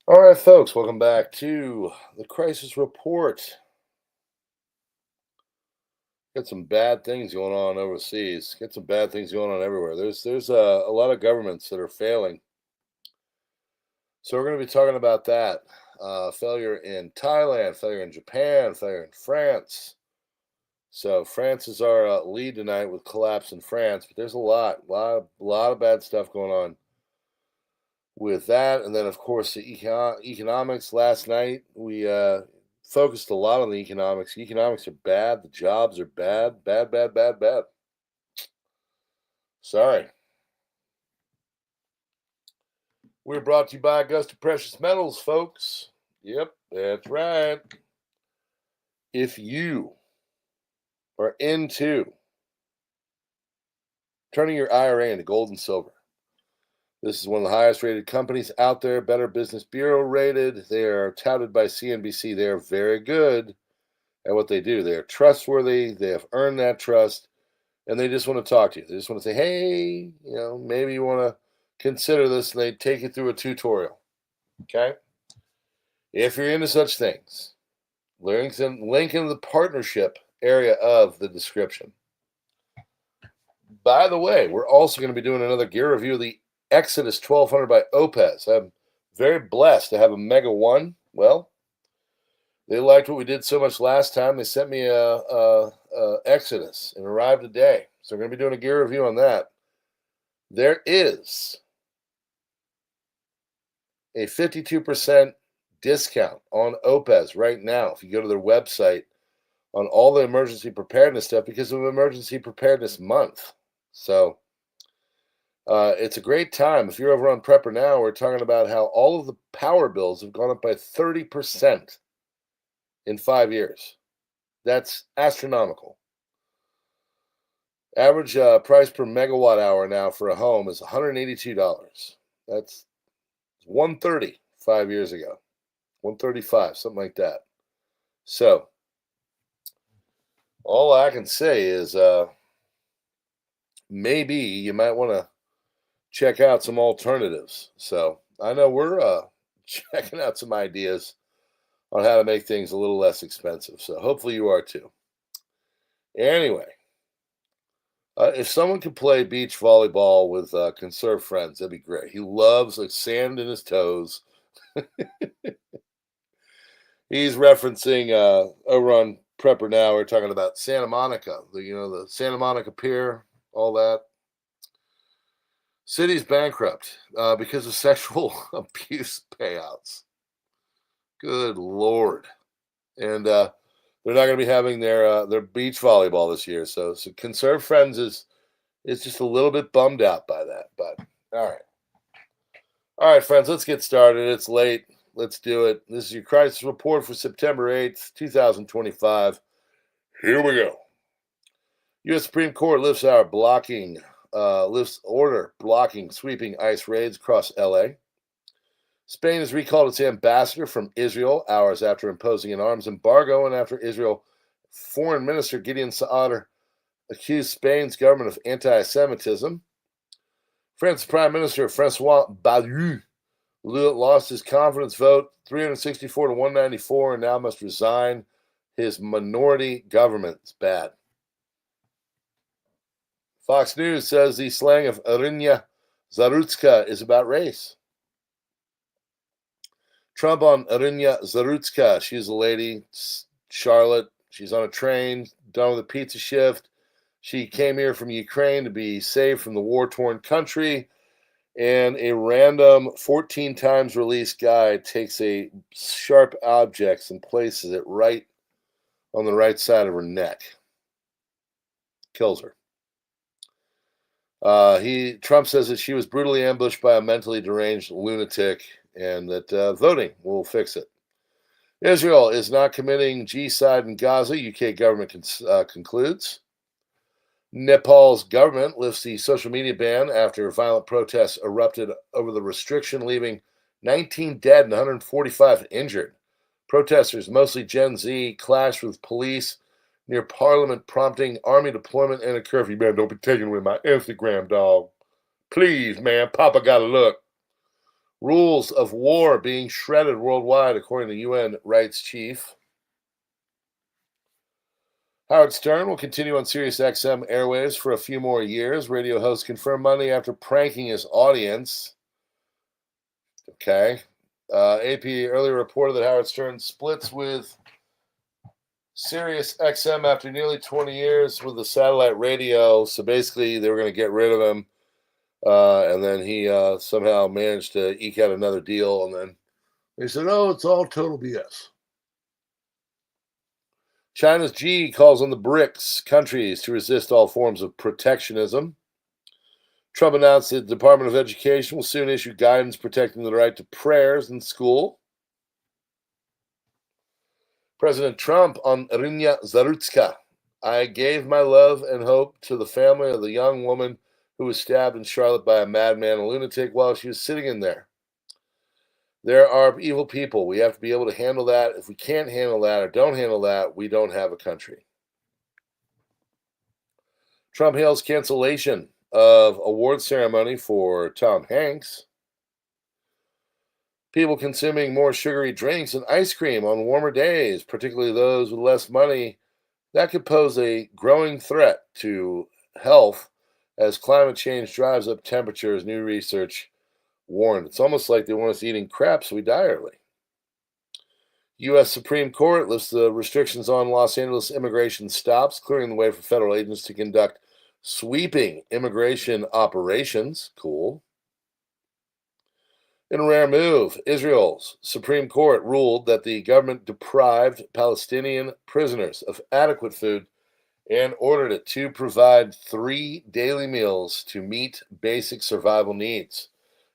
All right, folks, welcome back to the Crisis Report. Got some bad things going on overseas. Got some bad things going on everywhere. There's a lot of governments that are failing. So we're going to be talking about that. Failure in Thailand, failure in Japan, failure in France. So France is our lead tonight with collapse in France, but there's a lot of bad stuff going on with that. And then, of course, the economics. Last night, we focused a lot on the economics. Economics are bad. The jobs are bad. Bad, bad, bad, bad. Sorry. We're brought to you by Augusta Precious Metals, folks. Yep, that's right. If you are into turning your IRA into gold and silver, this is one of the highest rated companies out there, Better Business Bureau rated. They are touted by CNBC. They are very good at what they do. They are trustworthy. They have earned that trust, and they just want to talk to you. They just want to say, hey, maybe you want to consider this, and they take you through a tutorial. Okay? If you're into such things, link in the partnership area of the description. By the way, we're also going to be doing another gear review of the Exodus 1200 by OUPES. I'm very blessed to have a Mega 1. Well, they liked what we did so much last time. They sent me a Exodus and arrived today. So we're going to be doing a gear review on that. There is a 52% discount on OUPES right now if you go to their website on all the emergency preparedness stuff because of Emergency Preparedness Month. So it's a great time. If you're over on PrepperNow, we're talking about how all of the power bills have gone up by 30% in 5 years. That's astronomical. Average price per megawatt hour now for a home is $182. That's $130 5 years ago. $135, something like that. So all I can say is maybe you might want to check out some alternatives. So I know we're checking out some ideas on how to make things a little less expensive. So hopefully you are too. Anyway, if someone could play beach volleyball with conserve friends, that'd be great. He loves sand in his toes. He's referencing over on Prepper Now. We're talking about Santa Monica, the Santa Monica Pier, all that. City's bankrupt because of sexual abuse payouts. Good Lord. And they're not going to be having their beach volleyball this year. So Conserve Friends is just a little bit bummed out by that. But all right. All right, friends, let's get started. It's late. Let's do it. This is your crisis report for September 8th, 2025. Here we go. U.S. Supreme Court lifts order blocking sweeping ICE raids across L.A. Spain has recalled its ambassador from Israel hours after imposing an arms embargo and after Israel Foreign Minister Gideon Saar accused Spain's government of anti-Semitism. France's Prime Minister François Bayrou lost his confidence vote 364 to 194 and now must resign his minority government. It's bad. Fox News says the slang of Iryna Zarutska is about race. Trump on Iryna Zarutska. She's a lady, Charlotte. She's on a train, done with a pizza shift. She came here from Ukraine to be saved from the war-torn country. And a random 14 times released guy takes a sharp object and places it right on the right side of her neck. Kills her. Trump says that she was brutally ambushed by a mentally deranged lunatic and that voting will fix it. Israel is not committing genocide in Gaza, UK government concludes. Nepal's government lifts the social media ban after violent protests erupted over the restriction, leaving 19 dead and 145 injured. Protesters, mostly Gen Z, clashed with police near Parliament, prompting army deployment and a curfew. Man, don't be taking away my Instagram, dog. Please, man, Papa gotta look. Rules of war being shredded worldwide, according to UN rights chief. Howard Stern will continue on Sirius XM airwaves for a few more years. Radio host confirmed Monday after pranking his audience. Okay. AP earlier reported that Howard Stern splits with Sirius XM after nearly 20 years with the satellite radio. So basically, they were going to get rid of him. And then he somehow managed to eke out another deal. And then they said, oh, it's all total BS. China's Xi calls on the BRICS countries to resist all forms of protectionism. Trump announced that the Department of Education will soon issue guidance protecting the right to prayers in school. President Trump on Rinya Zarutska. I gave my love and hope to the family of the young woman who was stabbed in Charlotte by a madman, a lunatic, while she was sitting in there. There are evil people. We have to be able to handle that. If we can't handle that or don't handle that, we don't have a country. Trump hails cancellation of award ceremony for Tom Hanks. People consuming more sugary drinks and ice cream on warmer days, particularly those with less money, that could pose a growing threat to health as climate change drives up temperatures, new research warned. It's almost like they want us eating crap so we die early. U.S. Supreme Court lifts the restrictions on Los Angeles immigration stops, clearing the way for federal agents to conduct sweeping immigration operations. Cool. In a rare move, Israel's Supreme Court ruled that the government deprived Palestinian prisoners of adequate food and ordered it to provide 3 daily meals to meet basic survival needs.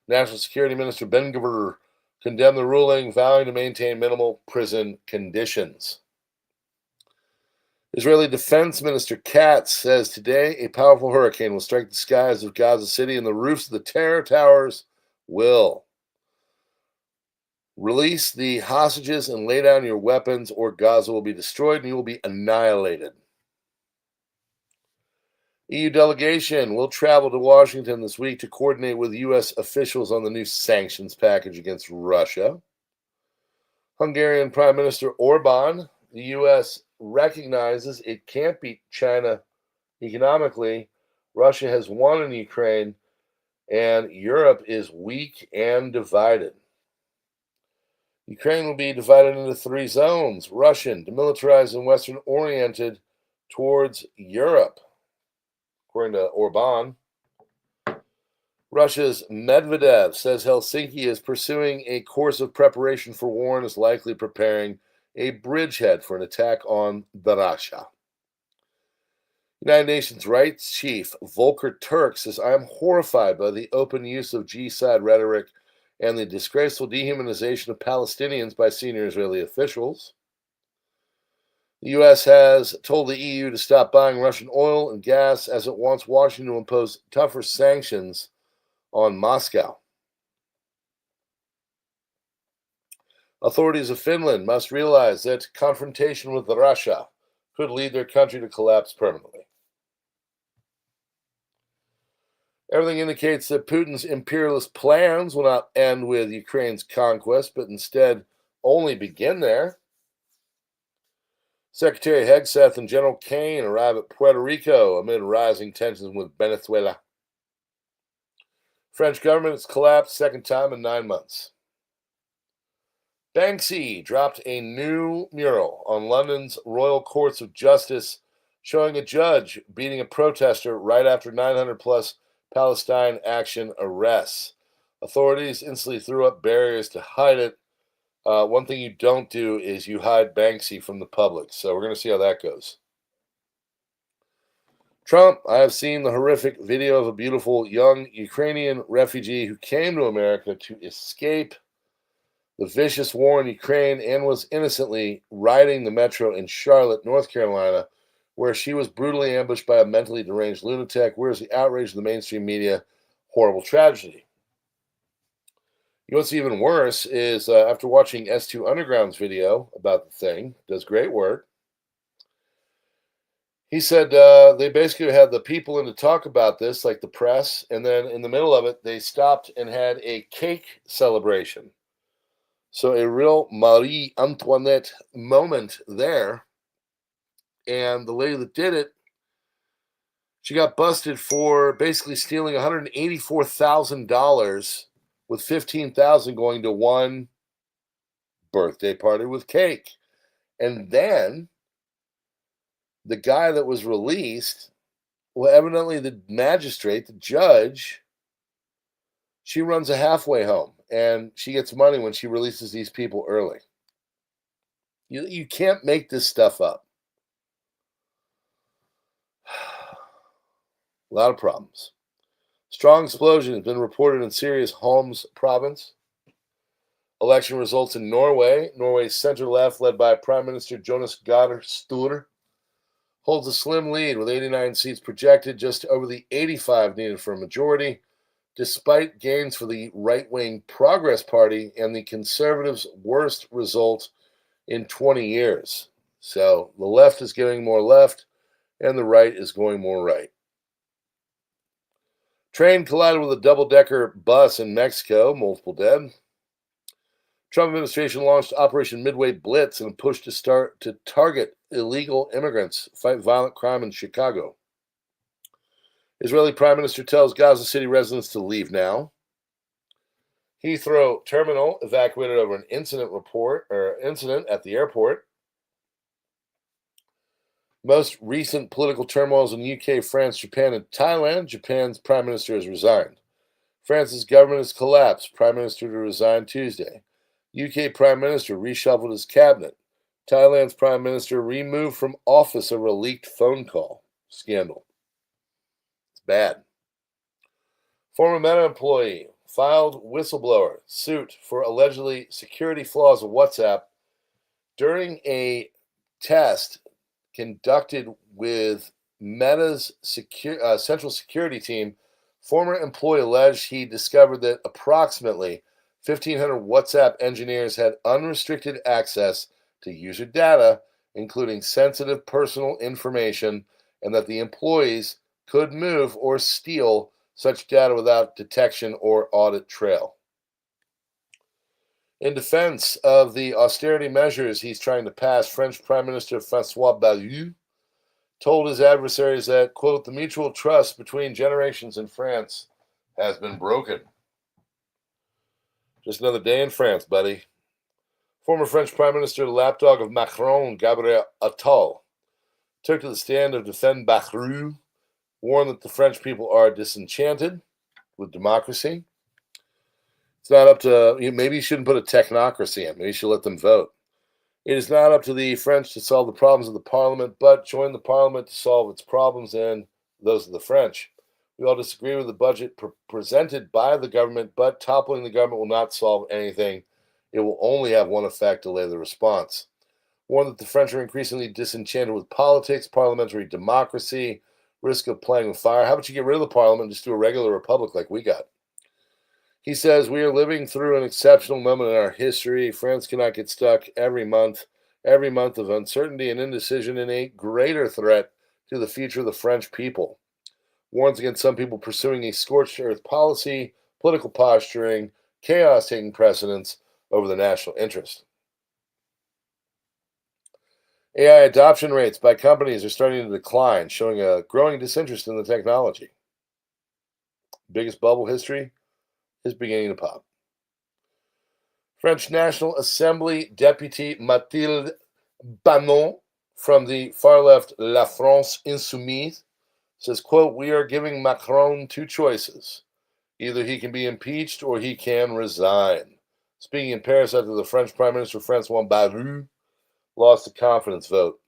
National Security Minister Ben-Gvir condemned the ruling, vowing to maintain minimal prison conditions. Israeli Defense Minister Katz says today a powerful hurricane will strike the skies of Gaza City and the roofs of the terror towers will. Release the hostages and lay down your weapons, or Gaza will be destroyed and you will be annihilated. EU delegation will travel to Washington this week to coordinate with U.S. officials on the new sanctions package against Russia. Hungarian Prime Minister Orban, the U.S. recognizes it can't beat China economically. Russia has won in Ukraine, and Europe is weak and divided. Ukraine will be divided into 3 zones: Russian, demilitarized, and Western-oriented towards Europe, according to Orban. Russia's Medvedev says Helsinki is pursuing a course of preparation for war and is likely preparing a bridgehead for an attack on Russia. United Nations Rights Chief Volker Turk says, I am horrified by the open use of G-side rhetoric and the disgraceful dehumanization of Palestinians by senior Israeli officials. The U.S. has told the EU to stop buying Russian oil and gas as it wants Washington to impose tougher sanctions on Moscow. Authorities of Finland must realize that confrontation with Russia could lead their country to collapse permanently. Everything indicates that Putin's imperialist plans will not end with Ukraine's conquest, but instead only begin there. Secretary Hegseth and General Kane arrive at Puerto Rico amid rising tensions with Venezuela. French government has collapsed second time in 9 months. Banksy dropped a new mural on London's Royal Courts of Justice showing a judge beating a protester right after 900-plus Palestine Action arrests. Authorities instantly threw up barriers to hide it. One thing you don't do is you hide Banksy from the public. So we're going to see how that goes. Trump, I have seen the horrific video of a beautiful young Ukrainian refugee who came to America to escape the vicious war in Ukraine and was innocently riding the metro in Charlotte, North Carolina, where she was brutally ambushed by a mentally deranged lunatic. Where's the outrage of the mainstream media? Horrible tragedy. You know what's even worse is after watching S2 Underground's video about the thing, does great work. He said they basically had the people in to talk about this, like the press, and then in the middle of it, they stopped and had a cake celebration. So a real Marie Antoinette moment there. And the lady that did it, she got busted for basically stealing $184,000, with $15,000 going to one birthday party with cake. And then the guy that was released, well, evidently the magistrate, the judge, she runs a halfway home and she gets money when she releases these people early. You can't make this stuff up. A lot of problems. Strong explosion has been reported in Syria's Homs province. Election results in Norway. Norway's center-left, led by Prime Minister Jonas Gahr Støre, holds a slim lead with 89 seats projected, just over the 85 needed for a majority, despite gains for the right-wing Progress Party and the Conservatives' worst result in 20 years. So the left is getting more left, and the right is going more right. Train collided with a double-decker bus in Mexico, multiple dead. Trump administration launched Operation Midway Blitz in a push to target illegal immigrants, fight violent crime in Chicago. Israeli Prime Minister tells Gaza City residents to leave now. Heathrow Terminal evacuated over an incident at the airport. Most recent political turmoils in UK, France, Japan, and Thailand. Japan's prime minister has resigned. France's government has collapsed. Prime minister to resign Tuesday. UK prime minister reshuffled his cabinet. Thailand's prime minister removed from office over a leaked phone call scandal. It's bad. Former Meta employee filed whistleblower suit for allegedly security flaws of WhatsApp during a test conducted with Meta's central security team. Former employee alleged he discovered that approximately 1,500 WhatsApp engineers had unrestricted access to user data, including sensitive personal information, and that the employees could move or steal such data without detection or audit trail. In defense of the austerity measures he's trying to pass, French Prime Minister François Bayrou told his adversaries that, quote, the mutual trust between generations in France has been broken. Just another day in France, buddy. Former French Prime Minister, the lapdog of Macron, Gabriel Attal, took to the stand to defend Bayrou, warned that the French people are disenchanted with democracy. It's not up to, maybe you shouldn't put a technocracy in. Maybe you should let them vote. It is not up to the French to solve the problems of the parliament, but join the parliament to solve its problems and those of the French. We all disagree with the budget presented by the government, but toppling the government will not solve anything. It will only have one effect: delay the response. Warned that the French are increasingly disenchanted with politics, parliamentary democracy, risk of playing with fire. How about you get rid of the parliament and just do a regular republic like we got? He says, we are living through an exceptional moment in our history. France cannot get stuck every month of uncertainty and indecision in a greater threat to the future of the French people. Warns against some people pursuing a scorched earth policy, political posturing, chaos taking precedence over the national interest. AI adoption rates by companies are starting to decline, showing a growing disinterest in the technology. Biggest bubble history is beginning to pop. French National Assembly Deputy Mathilde Banon from the far-left La France Insoumise says, quote, we are giving Macron two choices. Either he can be impeached or he can resign. Speaking in Paris after the French Prime Minister François Bayrou lost the confidence vote.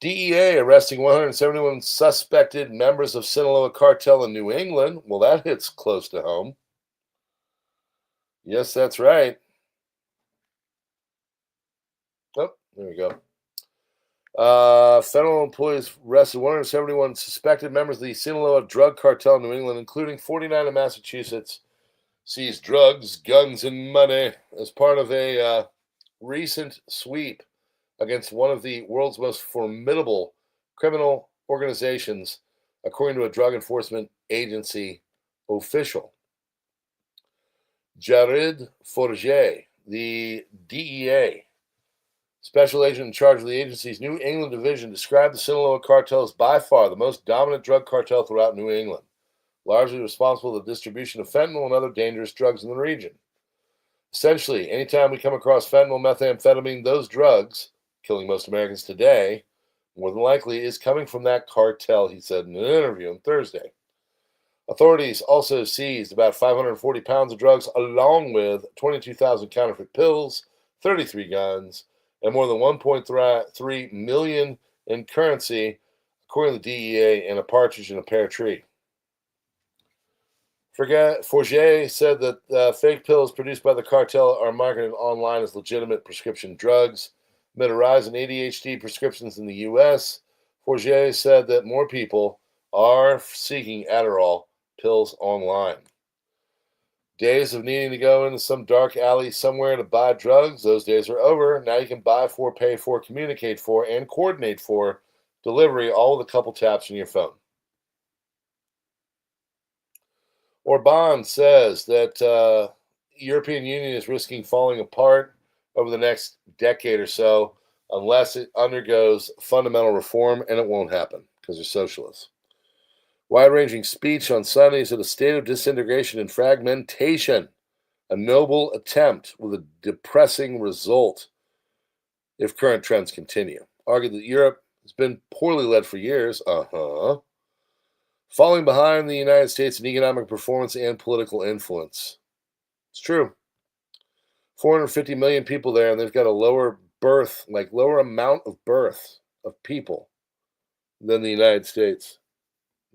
DEA arresting 171 suspected members of Sinaloa cartel in New England. Well, that hits close to home. Yes, that's right. Oh, there we go. Federal employees arrested 171 suspected members of the Sinaloa drug cartel in New England, including 49 in Massachusetts. Seized drugs, guns, and money as part of a recent sweep against one of the world's most formidable criminal organizations, according to a drug enforcement agency official. Jared Forget, the DEA special agent in charge of the agency's New England division, described the Sinaloa cartel as by far the most dominant drug cartel throughout New England, largely responsible for the distribution of fentanyl and other dangerous drugs in the region. Essentially, anytime we come across fentanyl, methamphetamine, those drugs, killing most Americans today, more than likely is coming from that cartel, he said in an interview on Thursday. Authorities also seized about 540 pounds of drugs, along with 22,000 counterfeit pills, 33 guns, and more than 1.3 million in currency, according to the DEA, and a partridge in a pear tree. Forget said that fake pills produced by the cartel are marketed online as legitimate prescription drugs. Amid a rise in ADHD prescriptions in the U.S., Forget said that more people are seeking Adderall pills online. Days of needing to go into some dark alley somewhere to buy drugs, those days are over. Now you can buy for, pay for, communicate for, and coordinate for delivery all with a couple taps on your phone. Orban says that European Union is risking falling apart over the next decade or so unless it undergoes fundamental reform, and it won't happen because they're socialists. Wide-ranging speech on Sunday is at a state of disintegration and fragmentation, a noble attempt with a depressing result if current trends continue. Argued that Europe has been poorly led for years, falling behind the United States in economic performance and political influence. It's true. 450 million people there, and they've got a lower amount of birth of people than the United States.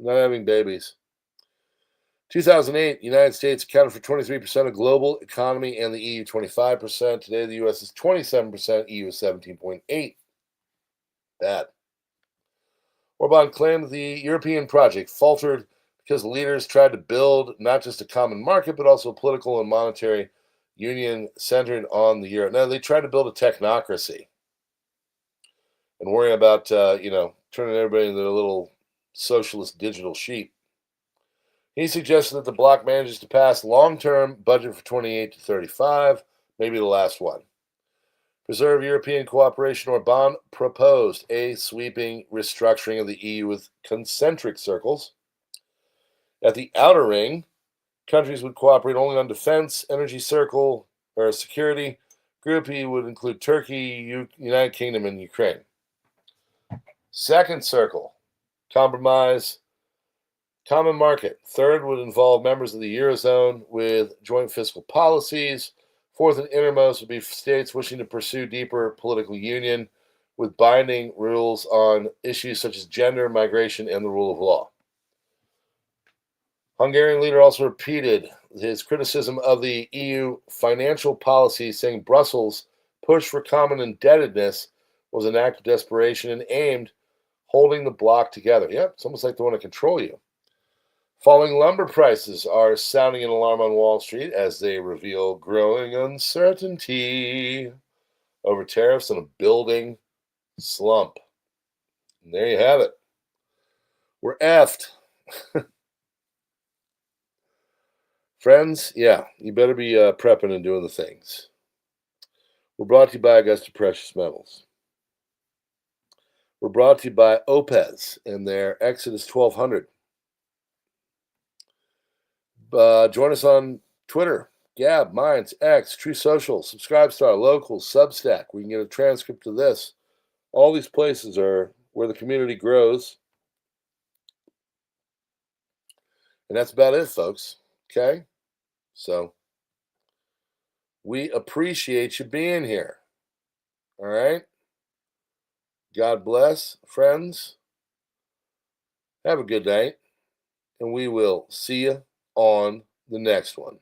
Not having babies. 2008, the United States accounted for 23% of global economy and the EU 25%. Today, the U.S. is 27%, EU is 17.8%. Bad. Orban claimed that the European project faltered because leaders tried to build not just a common market, but also a political and monetary union centered on the euro. Now, they tried to build a technocracy and worry about, turning everybody into a little socialist digital sheep. He suggested that the bloc manages to pass long-term budget for 28 to 35, maybe the last one. Preserve European cooperation. Orban proposed a sweeping restructuring of the EU with concentric circles. At the outer ring, countries would cooperate only on defense, energy circle, or security. Group E would include Turkey, United Kingdom, and Ukraine. Second circle, compromise, common market. Third would involve members of the Eurozone with joint fiscal policies. Fourth and innermost would be states wishing to pursue deeper political union with binding rules on issues such as gender, migration, and the rule of law. Hungarian leader also repeated his criticism of the EU financial policy, saying Brussels' push for common indebtedness was an act of desperation and aimed holding the bloc together. Yep, it's almost like they want to control you. Falling lumber prices are sounding an alarm on Wall Street as they reveal growing uncertainty over tariffs and a building slump. And there you have it. We're effed. Friends, yeah, you better be prepping and doing the things. We're brought to you by Augusta Precious Metals. We're brought to you by OUPES and their Exodus 1200. Join us on Twitter, Gab, Minds, X, True Social, Subscribestar, Local, Substack. We can get a transcript of this. All these places are where the community grows. And that's about it, folks. Okay? So, we appreciate you being here. All right? God bless, friends. Have a good night. And we will see you on the next one.